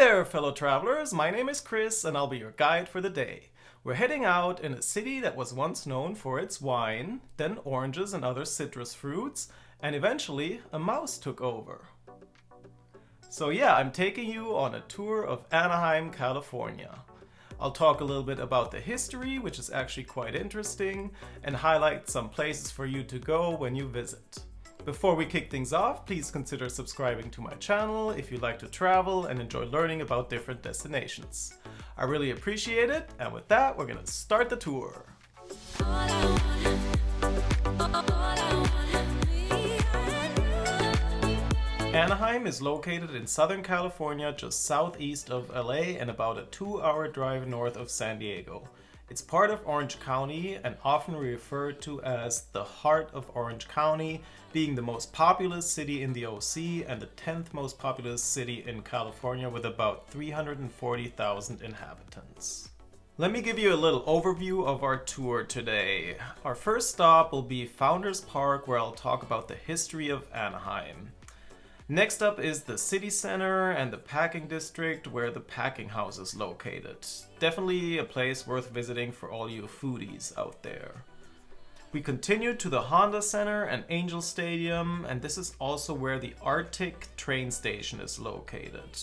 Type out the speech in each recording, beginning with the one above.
there, fellow travelers. My name is Chris, and I'll be your guide for the day. We're heading out in a city that was once known for its wine, then oranges and other citrus fruits, and eventually a mouse took over. So yeah, I'm taking you on a tour of Anaheim, California. I'll talk a little bit about the history, which is actually quite interesting, and highlight some places for you to go when you visit. Before we kick things off, please consider subscribing to my channel if you like to travel and enjoy learning about different destinations. I really appreciate it, and with that, we're gonna start the tour. Anaheim is located in Southern California, just southeast of LA and about a 2-hour drive north of San Diego. It's part of Orange County and often referred to as the heart of Orange County, being the most populous city in the OC and the 10th most populous city in California with about 340,000 inhabitants. Let me give you a little overview of our tour today. Our first stop will be Founders Park, where I'll talk about the history of Anaheim. Next up is the city center and the packing district, where the packing house is located. Definitely a place worth visiting for all you foodies out there. We continue to the Honda Center and Angel Stadium, and this is also where the ARTIC train station is located.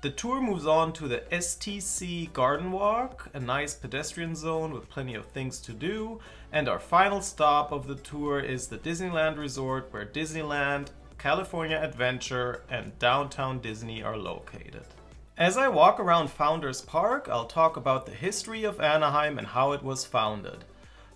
The tour moves on to the STC GardenWalk, a nice pedestrian zone with plenty of things to do, and our final stop of the tour is the Disneyland Resort, where Disneyland, California Adventure, and Downtown Disney are located. As I walk around Founders Park, I'll talk about the history of Anaheim and how it was founded.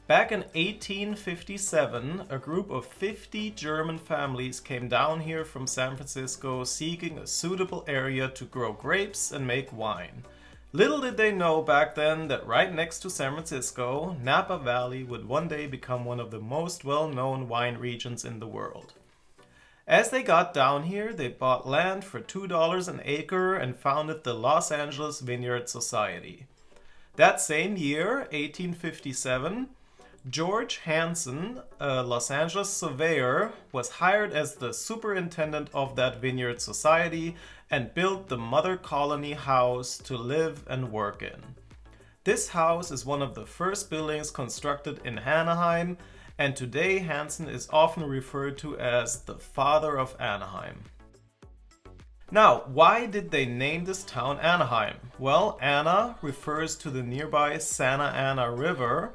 Back in 1857, a group of 50 German families came down here from San Francisco seeking a suitable area to grow grapes and make wine. Little did they know back then that right next to San Francisco, Napa Valley would one day become one of the most well-known wine regions in the world. As they got down here, they bought land for $2 an acre and founded the Los Angeles Vineyard Society. That same year, 1857, George Hansen, a Los Angeles surveyor, was hired as the superintendent of that vineyard society and built the Mother Colony House to live and work in. This house is one of the first buildings constructed in Anaheim, and today Hansen is often referred to as the father of Anaheim. Now, why did they name this town Anaheim? Well, Ana refers to the nearby Santa Ana River,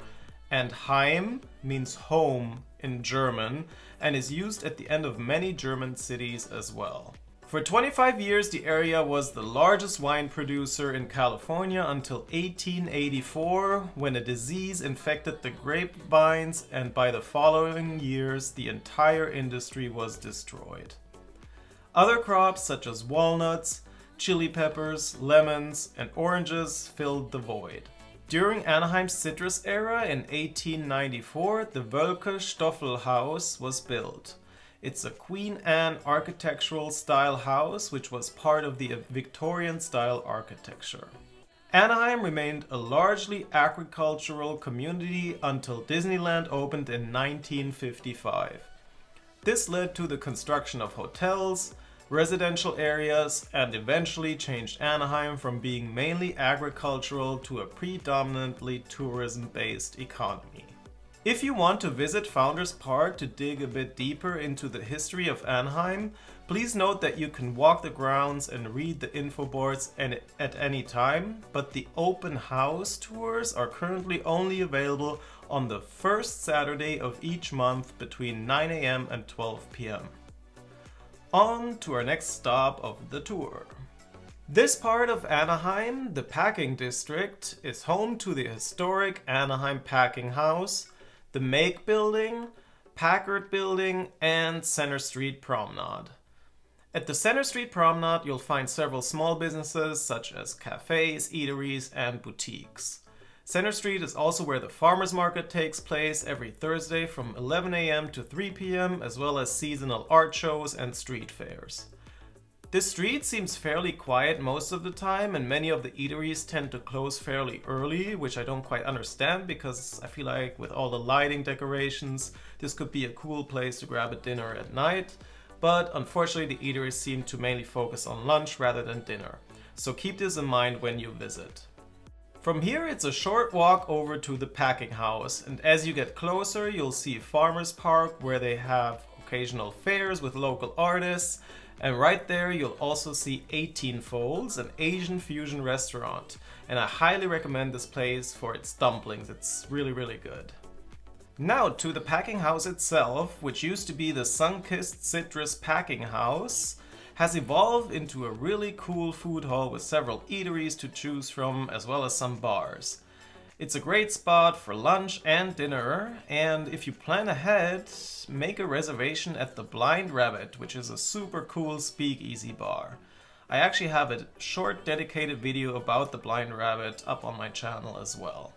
and Heim means home in German and is used at the end of many German cities as well. For 25 years, the area was the largest wine producer in California until 1884, when a disease infected the grapevines, and by the following years, the entire industry was destroyed. Other crops such as walnuts, chili peppers, lemons, and oranges filled the void. During Anaheim's citrus era in 1894, the Wölke Stoffelhaus was built. It's a Queen Anne architectural style house, which was part of the Victorian style architecture. Anaheim remained a largely agricultural community until Disneyland opened in 1955. This led to the construction of hotels, residential areas, and eventually changed Anaheim from being mainly agricultural to a predominantly tourism-based economy. If you want to visit Founders Park to dig a bit deeper into the history of Anaheim, please note that you can walk the grounds and read the info boards at any time, but the open house tours are currently only available on the first Saturday of each month between 9 a.m. and 12 p.m. On to our next stop of the tour. This part of Anaheim, the packing district, is home to the historic Anaheim Packing House, the Make Building, Packard Building, and Center Street Promenade. At the Center Street Promenade, you'll find several small businesses such as cafes, eateries, and boutiques. Center Street is also where the farmers market takes place every Thursday from 11 a.m. to 3 p.m., as well as seasonal art shows and street fairs. This street seems fairly quiet most of the time, and many of the eateries tend to close fairly early, which I don't quite understand because I feel like with all the lighting decorations, this could be a cool place to grab a dinner at night. But unfortunately, the eateries seem to mainly focus on lunch rather than dinner. so keep this in mind when you visit. From here it's a short walk over to the packing house, and as you get closer you'll see Farmers Park where they have occasional fairs with local artists, and right there you'll also see 18 Folds, an Asian fusion restaurant, and I highly recommend this place for its dumplings. It's really good. Now to the packing house itself, which used to be the Sunkissed Citrus Packing House, has evolved into a really cool food hall with several eateries to choose from as well as some bars. It's a great spot for lunch and dinner, and if you plan ahead, make a reservation at the Blind Rabbit, which is a super cool speakeasy bar. I actually have a short dedicated video about the Blind Rabbit up on my channel as well.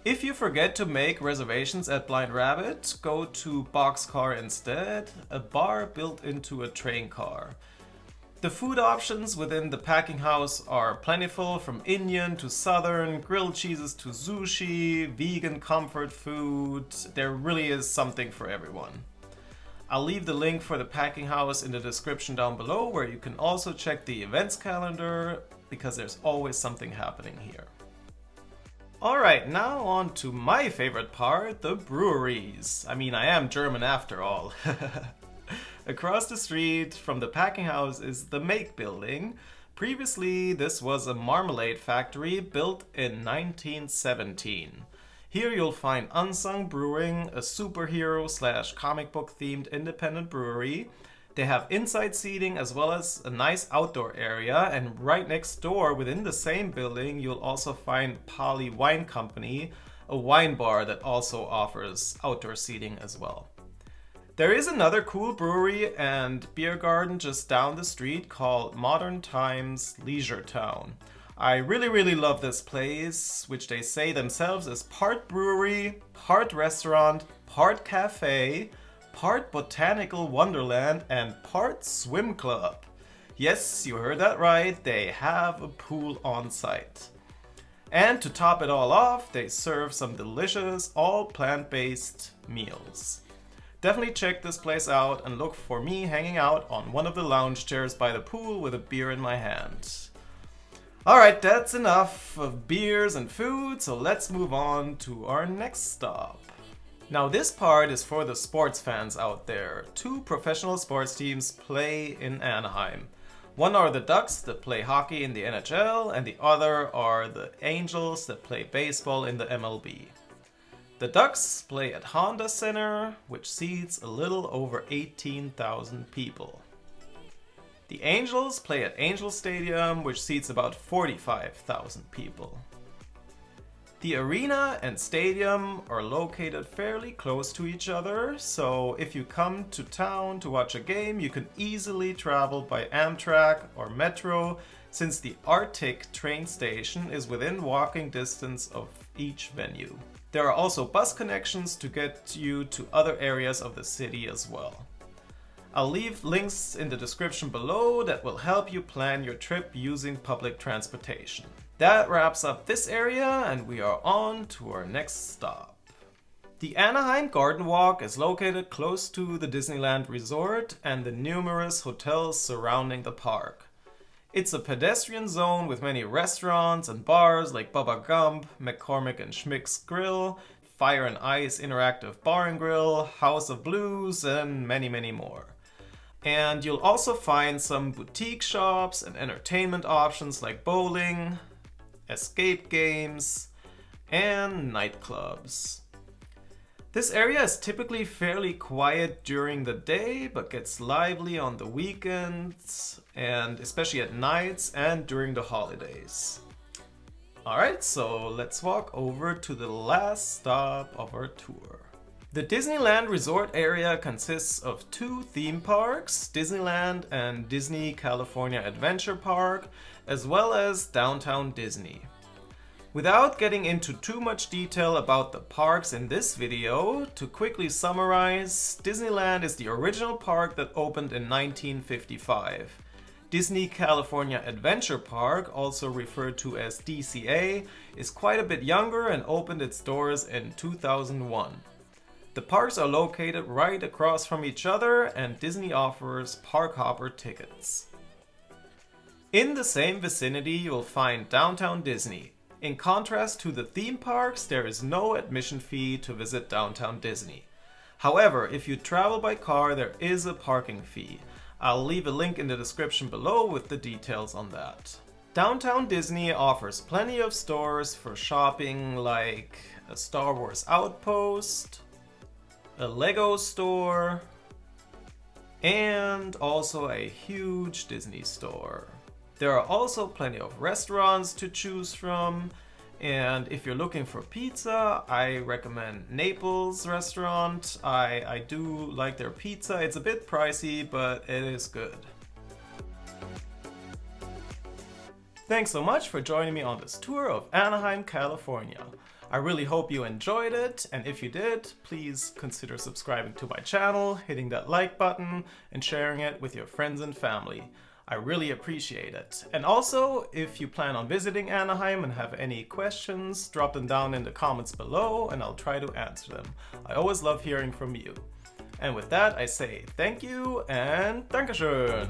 If you forget to make reservations at Blind Rabbit, go to Boxcar instead, a bar built into a train car. The food options within the packing house are plentiful, from Indian to Southern, grilled cheeses to sushi, vegan comfort food. There really is something for everyone. I'll leave the link for the packing house in the description down below, where you can also check the events calendar, because there's always something happening here. Alright, now on to my favorite part, the breweries. I mean, I am German after all. Across the street from the packing house is the Make building. Previously, this was a marmalade factory built in 1917. Here you'll find Unsung Brewing, a superhero / comic book themed independent brewery. They have inside seating as well as a nice outdoor area, and right next door within the same building you'll also find Polly Wine Company, a wine bar that also offers outdoor seating as well. There is another cool brewery and beer garden just down the street called Modern Times Leisure Town. I really love this place, which they say themselves is part brewery, part restaurant, part cafe, part botanical wonderland, and part swim club. Yes, you heard that right, they have a pool on site. And to top it all off, they serve some delicious, all plant-based meals. Definitely check this place out and look for me hanging out on one of the lounge chairs by the pool with a beer in my hand. Alright, that's enough of beers and food, so let's move on to our next stop. Now this part is for the sports fans out there. Two professional sports teams play in Anaheim. One are the Ducks that play hockey in the NHL, and the other are the Angels that play baseball in the MLB. The Ducks play at Honda Center, which seats a little over 18,000 people. The Angels play at Angel Stadium, which seats about 45,000 people. The arena and stadium are located fairly close to each other, so if you come to town to watch a game, you can easily travel by Amtrak or Metro, since the ARTIC train station is within walking distance of each venue. There are also bus connections to get you to other areas of the city as well. I'll leave links in the description below that will help you plan your trip using public transportation. That wraps up this area, and we are on to our next stop. The Anaheim GardenWalk is located close to the Disneyland Resort and the numerous hotels surrounding the park. It's a pedestrian zone with many restaurants and bars like Bubba Gump, McCormick and Schmick's Grill, Fire and Ice Interactive Bar and Grill, House of Blues, and many more. And you'll also find some boutique shops and entertainment options like bowling, escape games, and nightclubs. This area is typically fairly quiet during the day, but gets lively on the weekends, and especially at nights and during the holidays. Alright, so let's walk over to the last stop of our tour. The Disneyland Resort area consists of two theme parks, Disneyland and Disney California Adventure Park, as well as Downtown Disney. Without getting into too much detail about the parks in this video, to quickly summarize, Disneyland is the original park that opened in 1955. Disney California Adventure Park, also referred to as DCA, is quite a bit younger and opened its doors in 2001. The parks are located right across from each other, and Disney offers park hopper tickets. In the same vicinity, you'll find Downtown Disney. In contrast to the theme parks, there is no admission fee to visit Downtown Disney. However, if you travel by car, there is a parking fee. I'll leave a link in the description below with the details on that. Downtown Disney offers plenty of stores for shopping, like a Star Wars Outpost, a Lego store, and also a huge Disney store. There are also plenty of restaurants to choose from, and if you're looking for pizza, I recommend Naples restaurant. I do like their pizza. It's a bit pricey, but it is good. Thanks so much for joining me on this tour of Anaheim, California. I really hope you enjoyed it, and if you did, please consider subscribing to my channel, hitting that like button, and sharing it with your friends and family. I really appreciate it. And also, if you plan on visiting Anaheim and have any questions, drop them down in the comments below and I'll try to answer them. I always love hearing from you. And with that, I say thank you and Dankeschön!